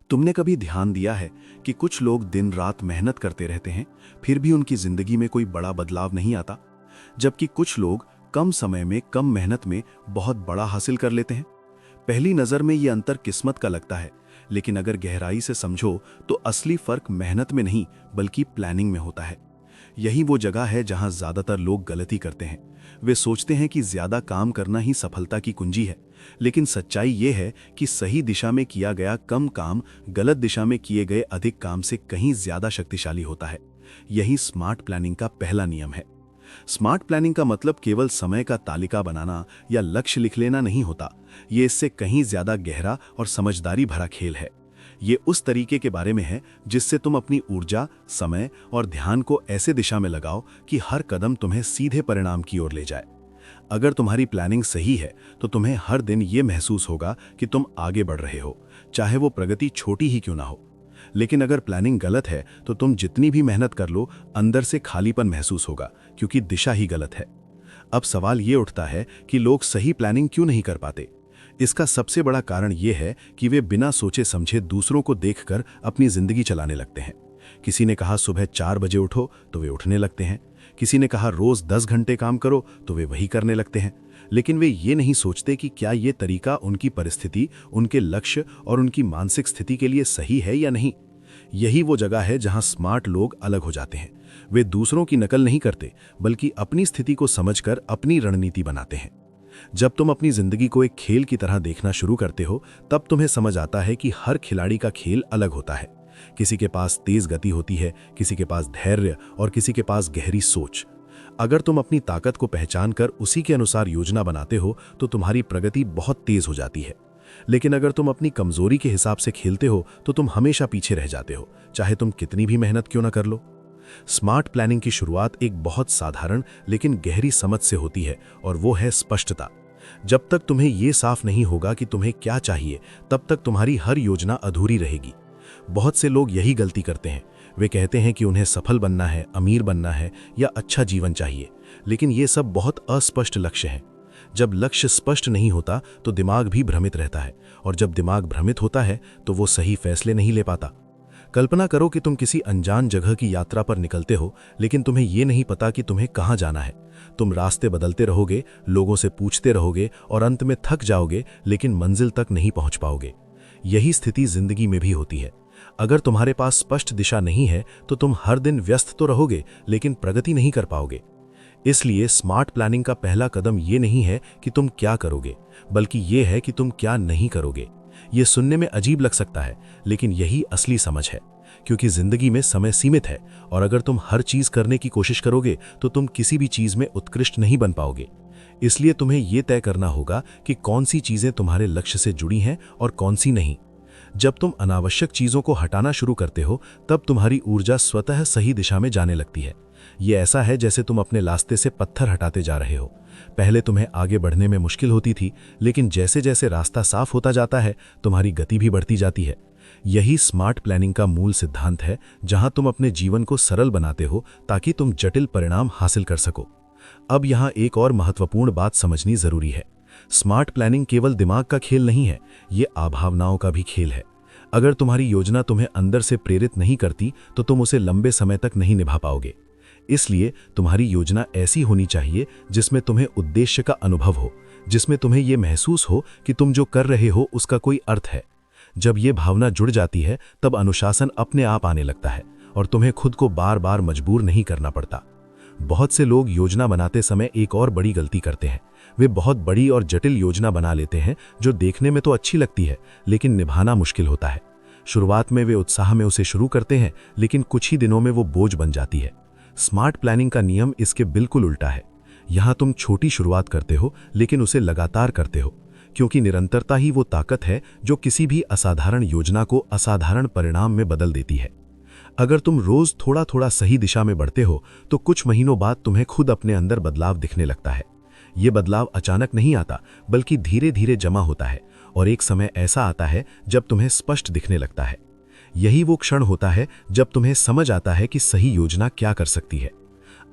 तुमने कभी ध्यान दिया है कि कुछ लोग दिन रात मेहनत करते रहते हैं, फिर भी उनकी जिंदगी में कोई बड़ा बदलाव नहीं आता, जबकि कुछ लोग कम समय में कम मेहनत में बहुत बड़ा हासिल कर लेते हैं। पहली नज़र में ये अंतर किस्मत का लगता है, लेकिन अगर गहराई से समझो तो असली फर्क मेहनत में नहीं बल्कि प्लानिंग में होता है। यही वो जगह है जहां ज्यादातर लोग गलती करते हैं। वे सोचते हैं कि ज्यादा काम करना ही सफलता की कुंजी है, लेकिन सच्चाई ये है कि सही दिशा में किया गया कम काम गलत दिशा में किए गए अधिक काम से कहीं ज्यादा शक्तिशाली होता है। यही स्मार्ट प्लानिंग का पहला नियम है। स्मार्ट प्लानिंग का मतलब केवल समय का तालिका बनाना या लक्ष्य लिख लेना नहीं होता। ये इससे कहीं ज्यादा गहरा और समझदारी भरा खेल है। ये उस तरीके के बारे में है जिससे तुम अपनी ऊर्जा, समय और ध्यान को ऐसे दिशा में लगाओ कि हर कदम तुम्हें सीधे परिणाम की ओर ले जाए। अगर तुम्हारी प्लानिंग सही है तो तुम्हें हर दिन ये महसूस होगा कि तुम आगे बढ़ रहे हो, चाहे वो प्रगति छोटी ही क्यों ना हो। लेकिन अगर प्लानिंग गलत है तो तुम जितनी भी मेहनत कर लो, अंदर से खालीपन महसूस होगा, क्योंकि दिशा ही गलत है। अब सवाल ये उठता है कि लोग सही प्लानिंग क्यों नहीं कर पाते। इसका सबसे बड़ा कारण यह है कि वे बिना सोचे समझे दूसरों को देखकर अपनी जिंदगी चलाने लगते हैं। किसी ने कहा सुबह 4 बजे उठो तो वे उठने लगते हैं। किसी ने कहा रोज 10 घंटे काम करो तो वे वही करने लगते हैं। लेकिन वे ये नहीं सोचते कि क्या ये तरीका उनकी परिस्थिति, उनके लक्ष्य और उनकी मानसिक स्थिति के लिए सही है या नहीं। यही वो जगह है जहां स्मार्ट लोग अलग हो जाते हैं। वे दूसरों की नकल नहीं करते, बल्कि अपनी स्थिति को समझकर अपनी रणनीति बनाते हैं। जब तुम अपनी जिंदगी को एक खेल की तरह देखना शुरू करते हो, तब तुम्हें समझ आता है कि हर खिलाड़ी का खेल अलग होता है। किसी के पास तेज गति होती है, किसी के पास धैर्य और किसी के पास गहरी सोच। अगर तुम अपनी ताकत को पहचान कर उसी के अनुसार योजना बनाते हो तो तुम्हारी प्रगति बहुत तेज हो जाती है। लेकिन अगर तुम अपनी कमजोरी के हिसाब से खेलते हो तो तुम हमेशा पीछे रह जाते हो, चाहे तुम कितनी भी मेहनत क्यों ना कर लो। स्मार्ट प्लानिंग की शुरुआत एक बहुत साधारण लेकिन गहरी समझ से होती है, और वो है स्पष्टता। जब तक तुम्हें यह साफ नहीं होगा कि तुम्हें क्या चाहिए, तब तक तुम्हारी हर योजना अधूरी रहेगी। बहुत से लोग यही गलती करते हैं। वे कहते हैं कि उन्हें सफल बनना है, अमीर बनना है या अच्छा जीवन चाहिए, लेकिन ये सब बहुत अस्पष्ट लक्ष्य हैं। जब लक्ष्य स्पष्ट नहीं होता तो दिमाग भी भ्रमित रहता है, और जब दिमाग भ्रमित होता है तो वो सही फैसले नहीं ले पाता। कल्पना करो कि तुम किसी अनजान जगह की यात्रा पर निकलते हो, लेकिन तुम्हें यह नहीं पता कि तुम्हें कहां जाना है। तुम रास्ते बदलते रहोगे, लोगों से पूछते रहोगे और अंत में थक जाओगे, लेकिन मंजिल तक नहीं पहुंच पाओगे। यही स्थिति जिंदगी में भी होती है। अगर तुम्हारे पास स्पष्ट दिशा नहीं है तो तुम हर दिन व्यस्त तो रहोगे, लेकिन प्रगति नहीं कर पाओगे। इसलिए स्मार्ट प्लानिंग का पहला कदम ये नहीं है कि तुम क्या करोगे, बल्कि ये है कि तुम क्या नहीं करोगे। ये सुनने में अजीब लग सकता है, लेकिन यही असली समझ है, क्योंकि जिंदगी में समय सीमित है, और अगर तुम हर चीज करने की कोशिश करोगे तो तुम किसी भी चीज में उत्कृष्ट नहीं बन पाओगे। इसलिए तुम्हें यह तय करना होगा कि कौन सी चीजें तुम्हारे लक्ष्य से जुड़ी हैं और कौन सी नहीं। जब तुम अनावश्यक चीजों को हटाना शुरू करते हो, तब तुम्हारी ऊर्जा स्वतः सही दिशा में जाने लगती है। ये ऐसा है जैसे तुम अपने रास्ते से पत्थर हटाते जा रहे हो। पहले तुम्हें आगे बढ़ने में मुश्किल होती थी, लेकिन जैसे जैसे रास्ता साफ होता जाता है, तुम्हारी गति भी बढ़ती जाती है। यही स्मार्ट प्लानिंग का मूल सिद्धांत है, जहां तुम अपने जीवन को सरल बनाते हो ताकि तुम जटिल परिणाम हासिल कर सको। अब यहां एक और महत्वपूर्ण बात समझनी जरूरी है। स्मार्ट प्लानिंग केवल दिमाग का खेल नहीं है, ये भावनाओं का भी खेल है। अगर तुम्हारी योजना तुम्हें अंदर से प्रेरित नहीं करती तो तुम उसे लंबे समय तक नहीं निभा पाओगे। इसलिए तुम्हारी योजना ऐसी होनी चाहिए जिसमें तुम्हें उद्देश्य का अनुभव हो, जिसमें तुम्हें यह महसूस हो कि तुम जो कर रहे हो उसका कोई अर्थ है। जब यह भावना जुड़ जाती है, तब अनुशासन अपने आप आने लगता है और तुम्हें खुद को बार बार मजबूर नहीं करना पड़ता। बहुत से लोग योजना बनाते समय एक और बड़ी गलती करते हैं। वे बहुत बड़ी और जटिल योजना बना लेते हैं जो देखने में तो अच्छी लगती है, लेकिन निभाना मुश्किल होता है। शुरुआत में वे उत्साह में उसे शुरू करते हैं, लेकिन कुछ ही दिनों में वो बोझ बन जाती है। स्मार्ट प्लानिंग का नियम इसके बिल्कुल उल्टा है। यहां तुम छोटी शुरुआत करते हो, लेकिन उसे लगातार करते हो, क्योंकि निरंतरता ही वो ताकत है जो किसी भी असाधारण योजना को असाधारण परिणाम में बदल देती है। अगर तुम रोज थोड़ा थोड़ा सही दिशा में बढ़ते हो तो कुछ महीनों बाद तुम्हें खुद अपने अंदर बदलाव दिखने लगता है। ये बदलाव अचानक नहीं आता, बल्कि धीरे धीरे जमा होता है, और एक समय ऐसा आता है जब तुम्हें स्पष्ट दिखने लगता है। यही वो क्षण होता है जब तुम्हें समझ आता है कि सही योजना क्या कर सकती है।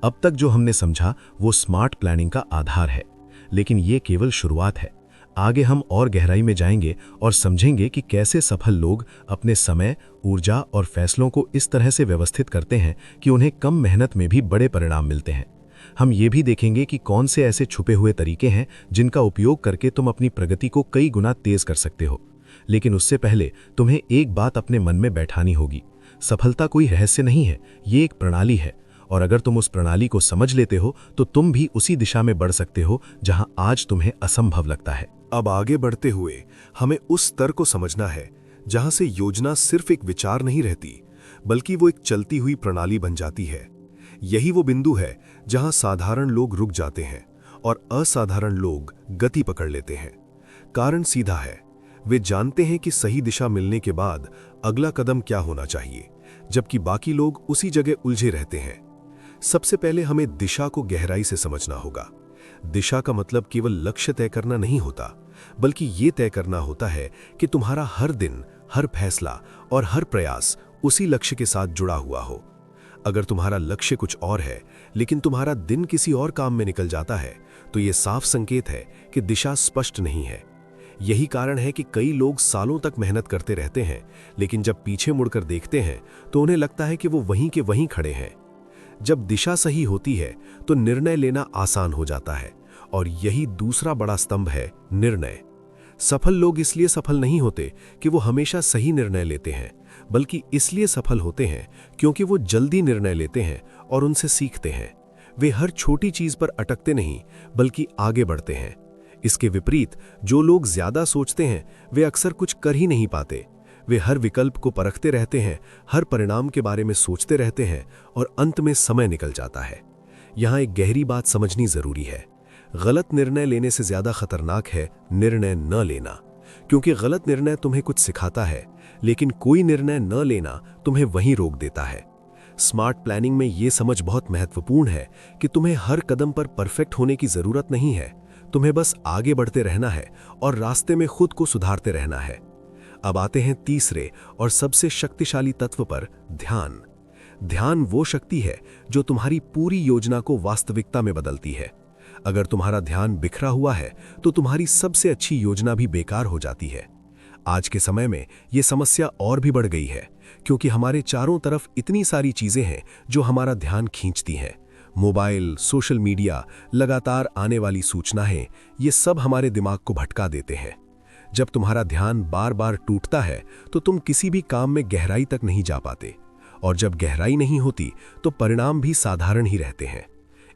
अब तक जो हमने समझा वो स्मार्ट प्लानिंग का आधार है, लेकिन ये केवल शुरुआत है। आगे हम और गहराई में जाएंगे और समझेंगे कि कैसे सफल लोग अपने समय, ऊर्जा और फैसलों को इस तरह से व्यवस्थित करते हैं कि उन्हें कम मेहनत में भी बड़े परिणाम मिलते हैं। हम ये भी देखेंगे कि कौन से ऐसे छुपे हुए तरीके हैं जिनका उपयोग करके तुम अपनी प्रगति को कई गुना तेज कर सकते हो। लेकिन उससे पहले तुम्हें एक बात अपने मन में बैठानी होगी। सफलता कोई रहस्य नहीं है, ये एक प्रणाली है, और अगर तुम उस प्रणाली को समझ लेते हो तो तुम भी उसी दिशा में बढ़ सकते हो जहां आज तुम्हें असंभव लगता है। अब आगे बढ़ते हुए हमें उस स्तर को समझना है जहां से योजना सिर्फ एक विचार नहीं रहती, बल्कि वो एक चलती हुई प्रणाली बन जाती है। यही वो बिंदु है जहां साधारण लोग रुक जाते हैं और असाधारण लोग गति पकड़ लेते हैं। कारण सीधा है, वे जानते हैं कि सही दिशा मिलने के बाद अगला कदम क्या होना चाहिए, जबकि बाकी लोग उसी जगह उलझे रहते हैं। सबसे पहले हमें दिशा को गहराई से समझना होगा। दिशा का मतलब केवल लक्ष्य तय करना नहीं होता, बल्कि ये तय करना होता है कि तुम्हारा हर दिन, हर फैसला और हर प्रयास उसी लक्ष्य के साथ जुड़ा हुआ हो। अगर तुम्हारा लक्ष्य कुछ और है, लेकिन तुम्हारा दिन किसी और काम में निकल जाता है, तो ये साफ संकेत है कि दिशा स्पष्ट नहीं है। यही कारण है कि कई लोग सालों तक मेहनत करते रहते हैं, लेकिन जब पीछे मुड़कर देखते हैं तो उन्हें लगता है कि वो वहीं के वहीं खड़े हैं। जब दिशा सही होती है तो निर्णय लेना आसान हो जाता है, और यही दूसरा बड़ा स्तंभ है, निर्णय। सफल लोग इसलिए सफल नहीं होते कि वो हमेशा सही निर्णय लेते हैं, बल्कि इसलिए सफल होते हैं क्योंकि वो जल्दी निर्णय लेते हैं और उनसे सीखते हैं। वे हर छोटी चीज पर अटकते नहीं, बल्कि आगे बढ़ते हैं। इसके विपरीत जो लोग ज्यादा सोचते हैं वे अक्सर कुछ कर ही नहीं पाते। वे हर विकल्प को परखते रहते हैं, हर परिणाम के बारे में सोचते रहते हैं, और अंत में समय निकल जाता है। यहाँ एक गहरी बात समझनी जरूरी है। गलत निर्णय लेने से ज्यादा खतरनाक है निर्णय न लेना, क्योंकि गलत निर्णय तुम्हें कुछ सिखाता है, लेकिन कोई निर्णय न लेना तुम्हें वहीं रोक देता है। स्मार्ट प्लानिंग में यह समझ बहुत महत्वपूर्ण है कि तुम्हें हर कदम पर परफेक्ट होने की जरूरत नहीं है। तुम्हें बस आगे बढ़ते रहना है और रास्ते में खुद को सुधारते रहना है। अब आते हैं तीसरे और सबसे शक्तिशाली तत्व पर, ध्यान। ध्यान वो शक्ति है जो तुम्हारी पूरी योजना को वास्तविकता में बदलती है। अगर तुम्हारा ध्यान बिखरा हुआ है तो तुम्हारी सबसे अच्छी योजना भी बेकार हो जाती है। आज के समय में यह समस्या और भी बढ़ गई है, क्योंकि हमारे चारों तरफ इतनी सारी चीजें हैं जो हमारा ध्यान खींचती हैं। मोबाइल, सोशल मीडिया, लगातार आने वाली सूचनाएं, ये सब हमारे दिमाग को भटका देते हैं। जब तुम्हारा ध्यान बार बार टूटता है तो तुम किसी भी काम में गहराई तक नहीं जा पाते, और जब गहराई नहीं होती तो परिणाम भी साधारण ही रहते हैं।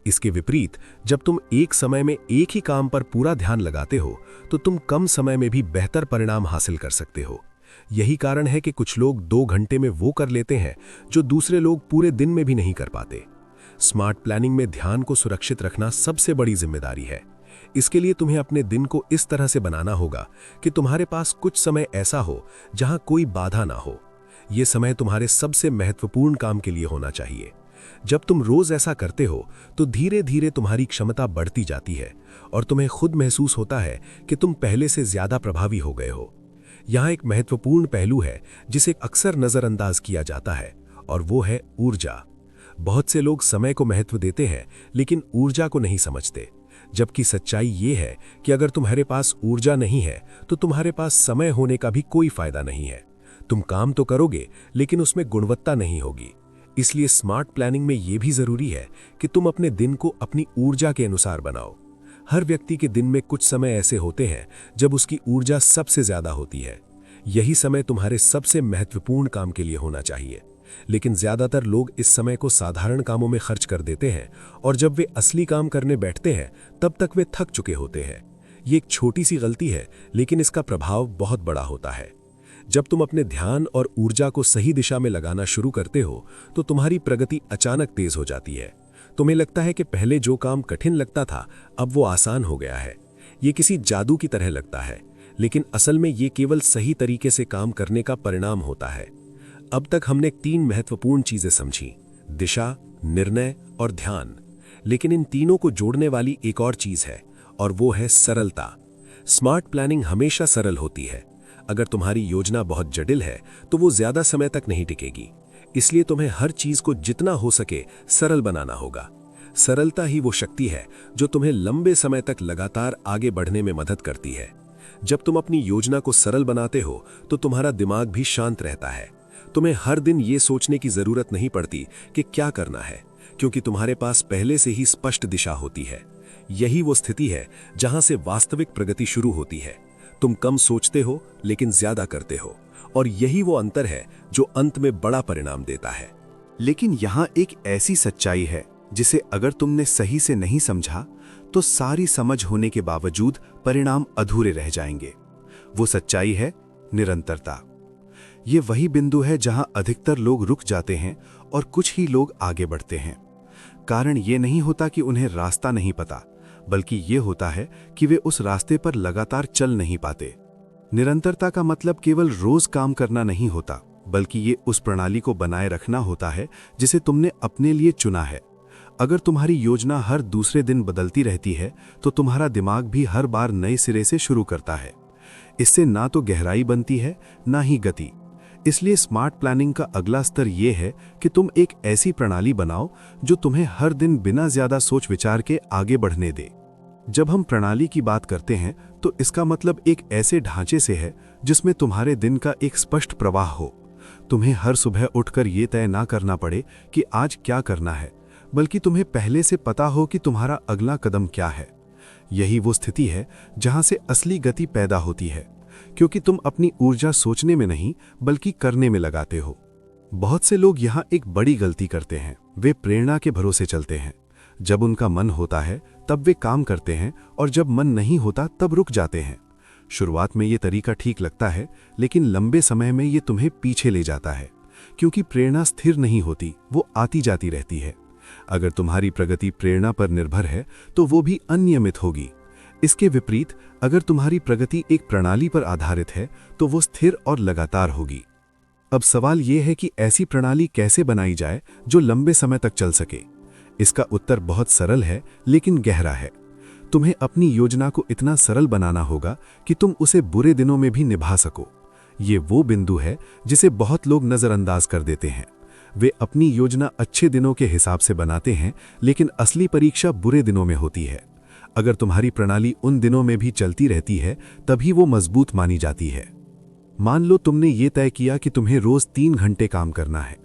इसके विपरीत जब तुम एक समय में एक ही काम पर पूरा ध्यान लगाते हो तो तुम कम समय में भी बेहतर परिणाम हासिल कर सकते हो। यही कारण है कि कुछ लोग 2 घंटे में वो कर लेते हैं जो दूसरे लोग पूरे दिन में भी नहीं कर पाते। स्मार्ट प्लानिंग में ध्यान को सुरक्षित रखना सबसे बड़ी जिम्मेदारी है। इसके लिए तुम्हें अपने दिन को इस तरह से बनाना होगा कि तुम्हारे पास कुछ समय ऐसा हो जहां कोई बाधा ना हो। यह समय तुम्हारे सबसे महत्वपूर्ण काम के लिए होना चाहिए। जब तुम रोज ऐसा करते हो तो धीरे धीरे तुम्हारी क्षमता बढ़ती जाती है और तुम्हें खुद महसूस होता है कि तुम पहले से ज्यादा प्रभावी हो गए हो। यहाँ एक महत्वपूर्ण पहलू है जिसे अक्सर नजरअंदाज किया जाता है, और वो है ऊर्जा। बहुत से लोग समय को महत्व देते हैं लेकिन ऊर्जा को नहीं समझते, जबकि सच्चाई ये है कि अगर तुम्हारे पास ऊर्जा नहीं है तो तुम्हारे पास समय होने का भी कोई फायदा नहीं है। तुम काम तो करोगे लेकिन उसमें गुणवत्ता नहीं होगी। इसलिए स्मार्ट प्लानिंग में यह भी जरूरी है कि तुम अपने दिन को अपनी ऊर्जा के अनुसार बनाओ। हर व्यक्ति के दिन में कुछ समय ऐसे होते हैं जब उसकी ऊर्जा सबसे ज्यादा होती है। यही समय तुम्हारे सबसे महत्वपूर्ण काम के लिए होना चाहिए, लेकिन ज्यादातर लोग इस समय को साधारण कामों में खर्च कर देते हैं, और जब वे असली काम करने बैठते हैं तब तक वे थक चुके होते हैं। ये एक छोटी सी गलती है, लेकिन इसका प्रभाव बहुत बड़ा होता है। जब तुम अपने ध्यान और ऊर्जा को सही दिशा में लगाना शुरू करते हो तो तुम्हारी प्रगति अचानक तेज हो जाती है। तुम्हें लगता है कि पहले जो काम कठिन लगता था अब वो आसान हो गया है। ये किसी जादू की तरह लगता है, लेकिन असल में ये केवल सही तरीके से काम करने का परिणाम होता है। अब तक हमने 3 महत्वपूर्ण चीजें समझी, दिशा, निर्णय और ध्यान। लेकिन इन तीनों को जोड़ने वाली एक और चीज है, और वो है सरलता। स्मार्ट प्लानिंग हमेशा सरल होती है। अगर तुम्हारी योजना बहुत जटिल है तो वो ज्यादा समय तक नहीं टिकेगी। इसलिए तुम्हें हर चीज को जितना हो सके सरल बनाना होगा। सरलता ही वो शक्ति है जो तुम्हें लंबे समय तक लगातार आगे बढ़ने में मदद करती है। जब तुम अपनी योजना को सरल बनाते हो तो तुम्हारा दिमाग भी शांत रहता है। तुम्हें हर दिन ये सोचने की जरूरत नहीं पड़ती कि क्या करना है, क्योंकि तुम्हारे पास पहले से ही स्पष्ट दिशा होती है। यही वो स्थिति है जहां से वास्तविक प्रगति शुरू होती है। तुम कम सोचते हो लेकिन ज्यादा करते हो, और यही वो अंतर है जो अंत में बड़ा परिणाम देता है। लेकिन यहाँ एक ऐसी सच्चाई है जिसे अगर तुमने सही से नहीं समझा तो सारी समझ होने के बावजूद परिणाम अधूरे रह जाएंगे। वो सच्चाई है निरंतरता। ये वही बिंदु है जहां अधिकतर लोग रुक जाते हैं और कुछ ही लोग आगे बढ़ते हैं। कारण ये नहीं होता कि उन्हें रास्ता नहीं पता, बल्कि ये होता है कि वे उस रास्ते पर लगातार चल नहीं पाते। निरंतरता का मतलब केवल रोज काम करना नहीं होता, बल्कि ये उस प्रणाली को बनाए रखना होता है जिसे तुमने अपने लिए चुना है। अगर तुम्हारी योजना हर दूसरे दिन बदलती रहती है तो तुम्हारा दिमाग भी हर बार नए सिरे से शुरू करता है। इससे ना तो गहराई बनती है ना ही गति। इसलिए स्मार्ट प्लानिंग का अगला स्तर यह है कि तुम एक ऐसी प्रणाली बनाओ जो तुम्हें हर दिन बिना ज्यादा सोच विचार के आगे बढ़ने दे। जब हम प्रणाली की बात करते हैं तो इसका मतलब एक ऐसे ढांचे से है जिसमें तुम्हारे दिन का एक स्पष्ट प्रवाह हो। तुम्हें हर सुबह उठकर यह तय ना करना पड़े कि आज क्या करना है, बल्कि तुम्हें पहले से पता हो कि तुम्हारा अगला कदम क्या है। यही वो स्थिति है जहां से असली गति पैदा होती है, क्योंकि तुम अपनी ऊर्जा सोचने में नहीं बल्कि करने में लगाते हो। बहुत से लोग यहाँ एक बड़ी गलती करते हैं। वे प्रेरणा के भरोसे चलते हैं। जब उनका मन होता है तब वे काम करते हैं, और जब मन नहीं होता तब रुक जाते हैं। शुरुआत में ये तरीका ठीक लगता है, लेकिन लंबे समय में ये तुम्हें पीछे ले जाता है, क्योंकि प्रेरणा स्थिर नहीं होती, वो आती जाती रहती है। अगर तुम्हारी प्रगति प्रेरणा पर निर्भर है तो वो भी अनियमित होगी। इसके विपरीत अगर तुम्हारी प्रगति एक प्रणाली पर आधारित है तो वो स्थिर और लगातार होगी। अब सवाल ये है कि ऐसी प्रणाली कैसे बनाई जाए जो लंबे समय तक चल सके। इसका उत्तर बहुत सरल है लेकिन गहरा है। तुम्हें अपनी योजना को इतना सरल बनाना होगा कि तुम उसे बुरे दिनों में भी निभा सको। ये वो बिंदु है जिसे बहुत लोग नजरअंदाज कर देते हैं। वे अपनी योजना अच्छे दिनों के हिसाब से बनाते हैं, लेकिन असली परीक्षा बुरे दिनों में होती है। अगर तुम्हारी प्रणाली उन दिनों में भी चलती रहती है तभी वो मजबूत मानी जाती है। मान लो तुमने ये तय किया कि तुम्हें रोज 3 घंटे काम करना है।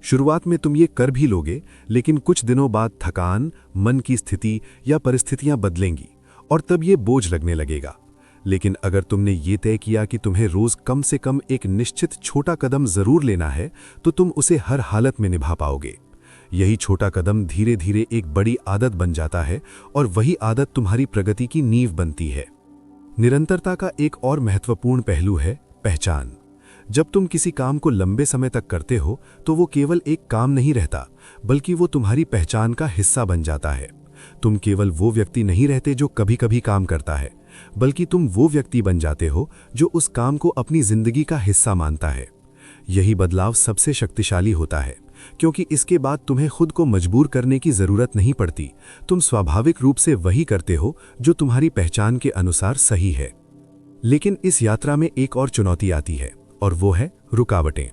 शुरुआत में तुम ये कर भी लोगे, लेकिन कुछ दिनों बाद थकान, मन की स्थिति या परिस्थितियां बदलेंगी और तब ये बोझ लगने लगेगा। लेकिन अगर तुमने ये तय किया कि तुम्हें रोज कम से कम एक निश्चित छोटा कदम जरूर लेना है तो तुम उसे हर हालत में निभा पाओगे। यही छोटा कदम धीरे धीरे एक बड़ी आदत बन जाता है, और वही आदत तुम्हारी प्रगति की नींव बनती है। निरंतरता का एक और महत्वपूर्ण पहलू है पहचान। जब तुम किसी काम को लंबे समय तक करते हो तो वो केवल एक काम नहीं रहता, बल्कि वो तुम्हारी पहचान का हिस्सा बन जाता है। तुम केवल वो व्यक्ति नहीं रहते जो कभी कभी काम करता है, बल्कि तुम वो व्यक्ति बन जाते हो जो उस काम को अपनी जिंदगी का हिस्सा मानता है। यही बदलाव सबसे शक्तिशाली होता है, क्योंकि इसके बाद तुम्हें खुद को मजबूर करने की जरूरत नहीं पड़ती। तुम स्वाभाविक रूप से वही करते हो जो तुम्हारी पहचान के अनुसार सही है। लेकिन इस यात्रा में एक और चुनौती आती है, और वो है रुकावटें।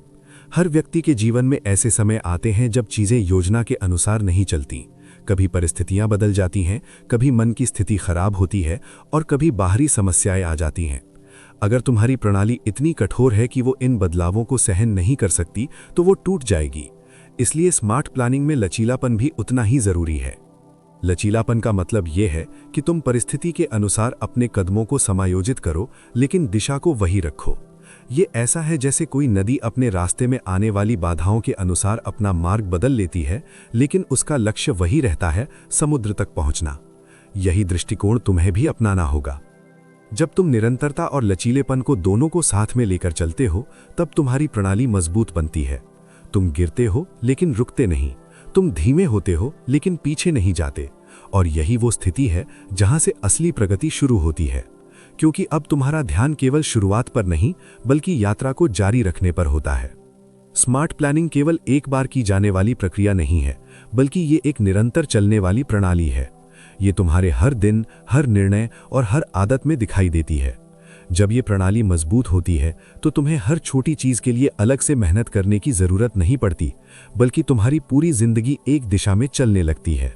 हर व्यक्ति के जीवन में ऐसे समय आते हैं जब चीजें योजना के अनुसार नहीं चलती। कभी परिस्थितियां बदल जाती हैं, कभी मन की स्थिति खराब होती है, और कभी बाहरी समस्याएं आ जाती हैं। अगर तुम्हारी प्रणाली इतनी कठोर है कि वो इन बदलावों को सहन नहीं कर सकती तो वो टूट जाएगी। इसलिए स्मार्ट प्लानिंग में लचीलापन भी उतना ही जरूरी है। लचीलापन का मतलब ये है कि तुम परिस्थिति के अनुसार अपने कदमों को समायोजित करो, लेकिन दिशा को वही रखो। ये ऐसा है जैसे कोई नदी अपने रास्ते में आने वाली बाधाओं के अनुसार अपना मार्ग बदल लेती है, लेकिन उसका लक्ष्य वही रहता है, समुद्र तक पहुंचना। यही दृष्टिकोण तुम्हें भी अपनाना होगा। जब तुम निरंतरता और लचीलेपन को दोनों को साथ में लेकर चलते हो तब तुम्हारी प्रणाली मजबूत बनती है। तुम गिरते हो लेकिन रुकते नहीं, तुम धीमे होते हो लेकिन पीछे नहीं जाते, और यही वो स्थिति है जहां से असली प्रगति शुरू होती है, क्योंकि अब तुम्हारा ध्यान केवल शुरुआत पर नहीं बल्कि यात्रा को जारी रखने पर होता है। स्मार्ट प्लानिंग केवल एक बार की जाने वाली प्रक्रिया नहीं है, बल्कि ये एक निरंतर चलने वाली प्रणाली है। ये तुम्हारे हर दिन, हर निर्णय और हर आदत में दिखाई देती है। जब ये प्रणाली मजबूत होती है तो तुम्हें हर छोटी चीज के लिए अलग से मेहनत करने की जरूरत नहीं पड़ती, बल्कि तुम्हारी पूरी जिंदगी एक दिशा में चलने लगती है।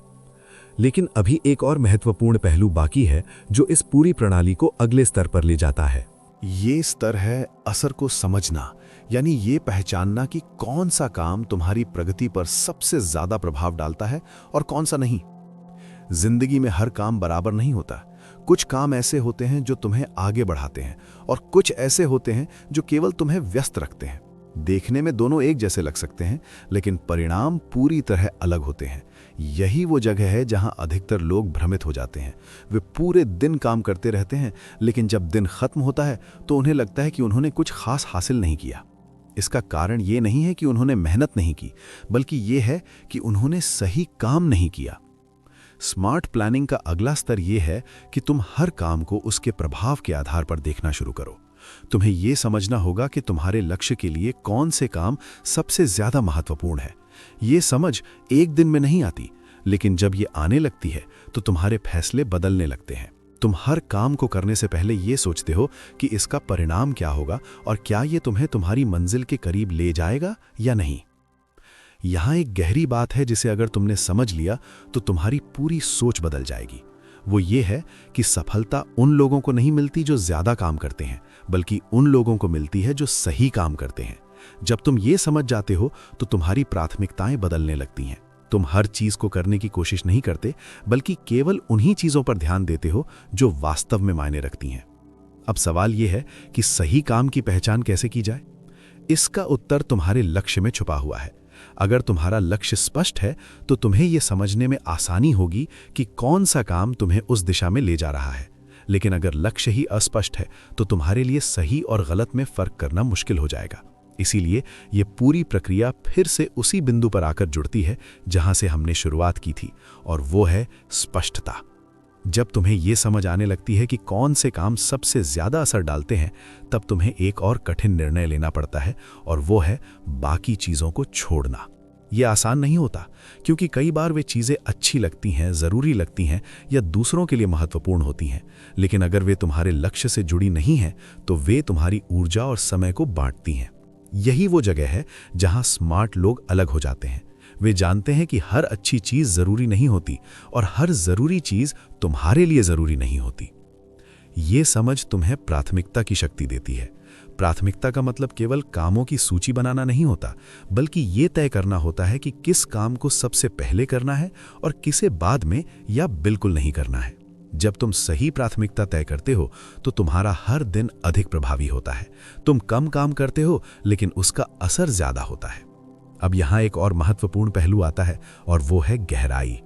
लेकिन अभी एक और महत्वपूर्ण पहलू बाकी है जो इस पूरी प्रणाली को अगले स्तर पर ले जाता है। ये स्तर है असर को समझना, यानी ये पहचानना कि कौन सा काम तुम्हारी प्रगति पर सबसे ज्यादा प्रभाव डालता है और कौन सा नहीं। जिंदगी में हर काम बराबर नहीं होता। कुछ काम ऐसे होते हैं जो तुम्हें आगे बढ़ाते हैं और कुछ ऐसे होते हैं जो केवल तुम्हें व्यस्त रखते हैं। देखने में दोनों एक जैसे लग सकते हैं, लेकिन परिणाम पूरी तरह अलग होते हैं। यही वो जगह है जहां अधिकतर लोग भ्रमित हो जाते हैं। वे पूरे दिन काम करते रहते हैं, लेकिन जब दिन खत्म होता है तो उन्हें लगता है कि उन्होंने कुछ खास हासिल नहीं किया। इसका कारण ये नहीं है कि उन्होंने मेहनत नहीं की, बल्कि ये है कि उन्होंने सही काम नहीं किया। स्मार्ट प्लानिंग का अगला स्तर यह है कि तुम हर काम को उसके प्रभाव के आधार पर देखना शुरू करो। तुम्हें यह समझना होगा कि तुम्हारे लक्ष्य के लिए कौन से काम सबसे ज्यादा महत्वपूर्ण है। ये समझ एक दिन में नहीं आती, लेकिन जब ये आने लगती है तो तुम्हारे फैसले बदलने लगते हैं। तुम हर काम को करने से पहले ये सोचते हो कि इसका परिणाम क्या होगा और क्या ये तुम्हें तुम्हारी मंजिल के करीब ले जाएगा या नहीं। यहां एक गहरी बात है जिसे अगर तुमने समझ लिया तो तुम्हारी पूरी सोच बदल जाएगी। वो ये है कि सफलता उन लोगों को नहीं मिलती जो ज्यादा काम करते हैं, बल्कि उन लोगों को मिलती है जो सही काम करते हैं। जब तुम ये समझ जाते हो तो तुम्हारी प्राथमिकताएं बदलने लगती हैं। तुम हर चीज को करने की कोशिश नहीं करते, बल्कि केवल उन्हीं चीजों पर ध्यान देते हो जो वास्तव में मायने रखती हैं। अब सवाल यह है कि सही काम की पहचान कैसे की जाए। इसका उत्तर तुम्हारे लक्ष्य में छुपा हुआ है। अगर तुम्हारा लक्ष्य स्पष्ट है तो तुम्हें यह समझने में आसानी होगी कि कौन सा काम तुम्हें उस दिशा में ले जा रहा है। लेकिन अगर लक्ष्य ही अस्पष्ट है तो तुम्हारे लिए सही और गलत में फर्क करना मुश्किल हो जाएगा। इसीलिए यह पूरी प्रक्रिया फिर से उसी बिंदु पर आकर जुड़ती है जहां से हमने शुरुआत की थी, और वो है स्पष्टता। जब तुम्हें यह समझ आने लगती है कि कौन से काम सबसे ज्यादा असर डालते हैं, तब तुम्हें एक और कठिन निर्णय लेना पड़ता है, और वो है बाकी चीजों को छोड़ना। यह आसान नहीं होता, क्योंकि कई बार वे चीजें अच्छी लगती हैं, जरूरी लगती हैं या दूसरों के लिए महत्वपूर्ण होती हैं, लेकिन अगर वे तुम्हारे लक्ष्य से जुड़ी नहीं हैं तो वे तुम्हारी ऊर्जा और समय को बांटती हैं। यही वो जगह है जहां स्मार्ट लोग अलग हो जाते हैं। वे जानते हैं कि हर अच्छी चीज जरूरी नहीं होती और हर जरूरी चीज तुम्हारे लिए जरूरी नहीं होती। ये समझ तुम्हें प्राथमिकता की शक्ति देती है। प्राथमिकता का मतलब केवल कामों की सूची बनाना नहीं होता, बल्कि ये तय करना होता है कि किस काम को सबसे पहले करना है और किसे बाद में या बिल्कुल नहीं करना है। जब तुम सही प्राथमिकता तय करते हो तो तुम्हारा हर दिन अधिक प्रभावी होता है। तुम कम काम करते हो, लेकिन उसका असर ज्यादा होता है। अब यहां एक और महत्वपूर्ण पहलू आता है, और वो है गहराई।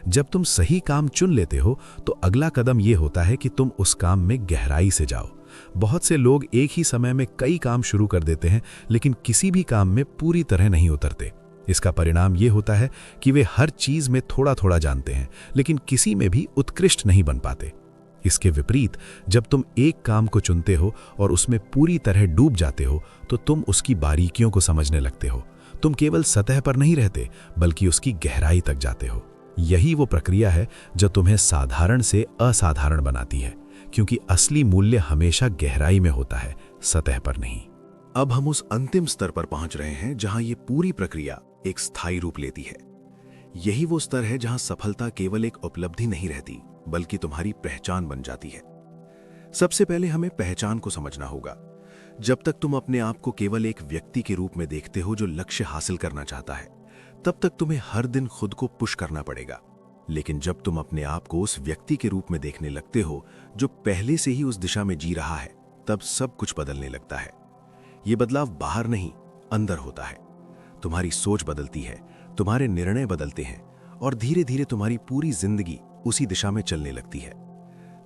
जब तुम सही काम चुन लेते हो तो अगला कदम यह होता है कि तुम उस काम में गहराई से जाओ। बहुत से लोग एक ही समय में कई काम शुरू कर देते हैं, लेकिन किसी भी काम में पूरी तरह नहीं उतरते। इसका परिणाम यह होता है कि वे हर चीज में थोड़ा थोड़ा जानते हैं, लेकिन किसी में भी उत्कृष्ट नहीं बन पाते। इसके विपरीत, जब तुम एक काम को चुनते हो और उसमें पूरी तरह डूब जाते हो तो तुम उसकी बारीकियों को समझने लगते हो। तुम केवल सतह पर नहीं रहते, बल्कि उसकी गहराई तक जाते हो। यही वो प्रक्रिया है जो तुम्हें साधारण से असाधारण बनाती है, क्योंकि असली मूल्य हमेशा गहराई में होता है, सतह पर नहीं। अब हम उस अंतिम स्तर पर पहुंच रहे हैं जहां ये पूरी प्रक्रिया एक स्थायी रूप लेती है। यही वो स्तर है जहां सफलता केवल एक उपलब्धि नहीं रहती, बल्कि तुम्हारी पहचान बन जाती है। सबसे पहले हमें पहचान को समझना होगा। जब तक तुम अपने आप को केवल एक व्यक्ति के रूप में देखते हो जो लक्ष्य हासिल करना चाहता है, तब तक तुम्हें हर दिन खुद को पुश करना पड़ेगा। लेकिन जब तुम अपने आप को उस व्यक्ति के रूप में देखने लगते हो जो पहले से ही उस दिशा में जी रहा है, तब सब कुछ बदलने लगता है। ये बदलाव बाहर नहीं, अंदर होता है। तुम्हारी सोच बदलती है, तुम्हारे निर्णय बदलते हैं, और धीरे धीरे तुम्हारी पूरी जिंदगी उसी दिशा में चलने लगती है।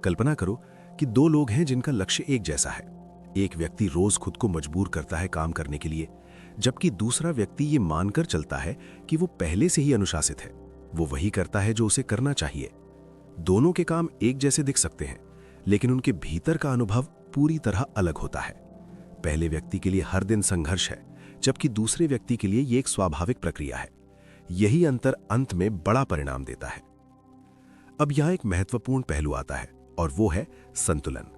कल्पना करो कि दो लोग हैं जिनका लक्ष्य एक जैसा है। एक व्यक्ति रोज खुद को मजबूर करता है काम करने के लिए, जबकि दूसरा व्यक्ति ये मानकर चलता है कि वो पहले से ही अनुशासित है। वो वही करता है जो उसे करना चाहिए। दोनों के काम एक जैसे दिख सकते हैं, लेकिन उनके भीतर का अनुभव पूरी तरह अलग होता है। पहले व्यक्ति के लिए हर दिन संघर्ष है, जबकि दूसरे व्यक्ति के लिए यह एक स्वाभाविक प्रक्रिया है। यही अंतर अंत में बड़ा परिणाम देता है। अब यहां एक महत्वपूर्ण पहलू आता है, और वो है संतुलन।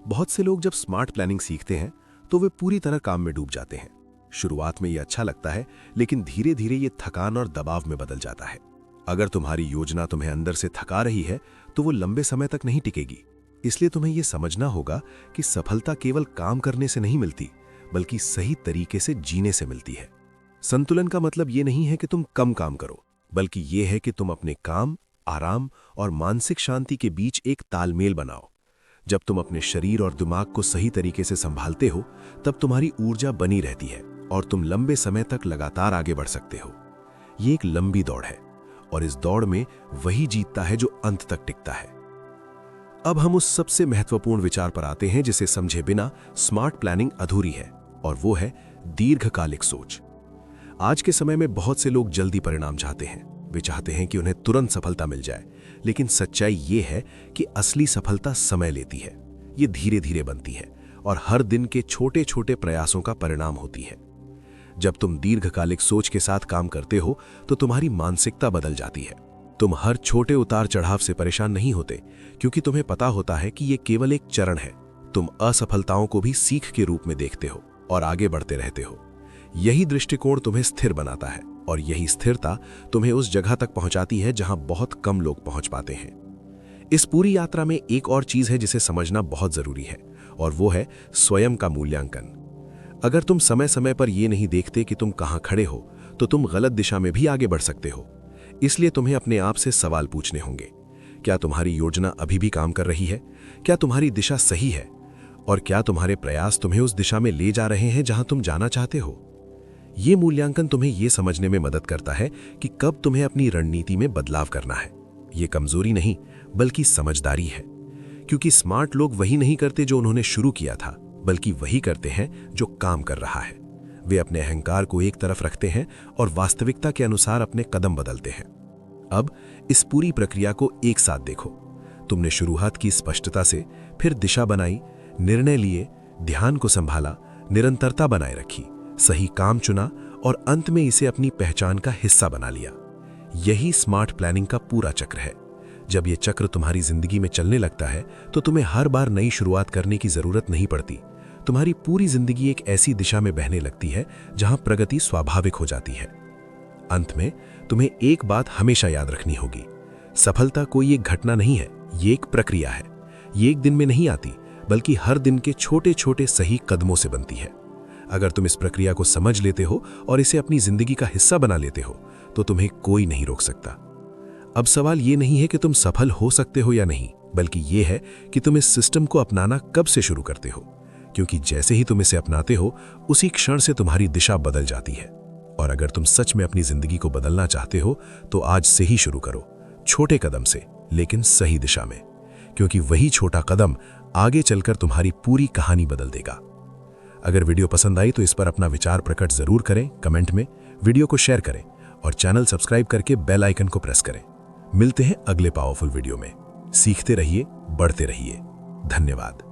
बहुत से लोग जब स्मार्ट प्लानिंग सीखते हैं तो वे पूरी तरह काम में डूब जाते हैं। शुरुआत में यह अच्छा लगता है, लेकिन धीरे धीरे यह थकान और दबाव में बदल जाता है। अगर तुम्हारी योजना तुम्हें अंदर से थका रही है तो वो लंबे समय तक नहीं टिकेगी। इसलिए तुम्हें यह समझना होगा कि सफलता केवल काम करने से नहीं मिलती, बल्कि सही तरीके से जीने से मिलती है। संतुलन का मतलब ये नहीं है कि तुम कम काम करो, बल्कि ये है कि तुम अपने काम, आराम और मानसिक शांति के बीच एक तालमेल बनाओ। जब तुम अपने शरीर और दिमाग को सही तरीके से संभालते हो, तब तुम्हारी ऊर्जा बनी रहती है और तुम लंबे समय तक लगातार आगे बढ़ सकते हो। ये एक लंबी दौड़ है और इस दौड़ में वही जीतता है जो अंत तक टिकता है। अब हम उस सबसे महत्वपूर्ण विचार पर आते हैं जिसे समझे बिना स्मार्ट प्लानिंग अधूरी है, और वो है दीर्घकालिक सोच। आज के समय में बहुत से लोग जल्दी परिणाम चाहते हैं। वे चाहते हैं कि उन्हें तुरंत सफलता मिल जाए, लेकिन सच्चाई ये है कि असली सफलता समय लेती है। ये धीरे धीरे बनती है और हर दिन के छोटे छोटे प्रयासों का परिणाम होती है। जब तुम दीर्घकालिक सोच के साथ काम करते हो तो तुम्हारी मानसिकता बदल जाती है। तुम हर छोटे उतार चढ़ाव से परेशान नहीं होते, क्योंकि तुम्हें पता होता है कि ये केवल एक चरण है। तुम असफलताओं को भी सीख के रूप में देखते हो और आगे बढ़ते रहते हो। यही दृष्टिकोण तुम्हें स्थिर बनाता है, और यही स्थिरता तुम्हें उस जगह तक पहुंचाती है जहां बहुत कम लोग पहुंच पाते हैं। इस पूरी यात्रा में एक और चीज है जिसे समझना बहुत जरूरी है, और वो है स्वयं का मूल्यांकन। अगर तुम समय समय पर यह नहीं देखते कि तुम कहां खड़े हो, तो तुम गलत दिशा में भी आगे बढ़ सकते हो। इसलिए तुम्हें अपने आप से सवाल पूछने होंगे। क्या तुम्हारी योजना अभी भी काम कर रही है? क्या तुम्हारी दिशा सही है? और क्या तुम्हारे प्रयास तुम्हें उस दिशा में ले जा रहे हैं जहां तुम जाना चाहते हो? ये मूल्यांकन तुम्हें यह समझने में मदद करता है कि कब तुम्हें अपनी रणनीति में बदलाव करना है। ये कमजोरी नहीं, बल्कि समझदारी है। क्योंकि स्मार्ट लोग वही नहीं करते जो उन्होंने शुरू किया था, बल्कि वही करते हैं जो काम कर रहा है। वे अपने अहंकार को एक तरफ रखते हैं और वास्तविकता के अनुसार अपने कदम बदलते हैं। अब इस पूरी प्रक्रिया को एक साथ देखो। तुमने शुरुआत की स्पष्टता से, फिर दिशा बनाई, निर्णय लिए, ध्यान को संभाला, निरंतरता बनाए रखी, सही काम चुना और अंत में इसे अपनी पहचान का हिस्सा बना लिया। यही स्मार्ट प्लानिंग का पूरा चक्र है। जब यह चक्र तुम्हारी जिंदगी में चलने लगता है तो तुम्हें हर बार नई शुरुआत करने की जरूरत नहीं पड़ती। तुम्हारी पूरी जिंदगी एक ऐसी दिशा में बहने लगती है जहां प्रगति स्वाभाविक हो जाती है। अंत में तुम्हें एक बात हमेशा याद रखनी होगी। सफलता कोई एक घटना नहीं है, ये एक प्रक्रिया है। ये एक दिन में नहीं आती, बल्कि हर दिन के छोटे छोटे सही कदमों से बनती है। अगर तुम इस प्रक्रिया को समझ लेते हो और इसे अपनी जिंदगी का हिस्सा बना लेते हो, तो तुम्हें कोई नहीं रोक सकता। अब सवाल ये नहीं है कि तुम सफल हो सकते हो या नहीं, बल्कि ये है कि तुम इस सिस्टम को अपनाना कब से शुरू करते हो। क्योंकि जैसे ही तुम इसे अपनाते हो, उसी क्षण से तुम्हारी दिशा बदल जाती है। और अगर तुम सच में अपनी जिंदगी को बदलना चाहते हो, तो आज से ही शुरू करो, छोटे कदम से, लेकिन सही दिशा में। क्योंकि वही छोटा कदम आगे चलकर तुम्हारी पूरी कहानी बदल देगा। अगर वीडियो पसंद आई तो इस पर अपना विचार प्रकट जरूर करें कमेंट में, वीडियो को शेयर करें और चैनल सब्सक्राइब करके बेल आइकन को प्रेस करें। मिलते हैं अगले पावरफुल वीडियो में। सीखते रहिए, बढ़ते रहिए। धन्यवाद।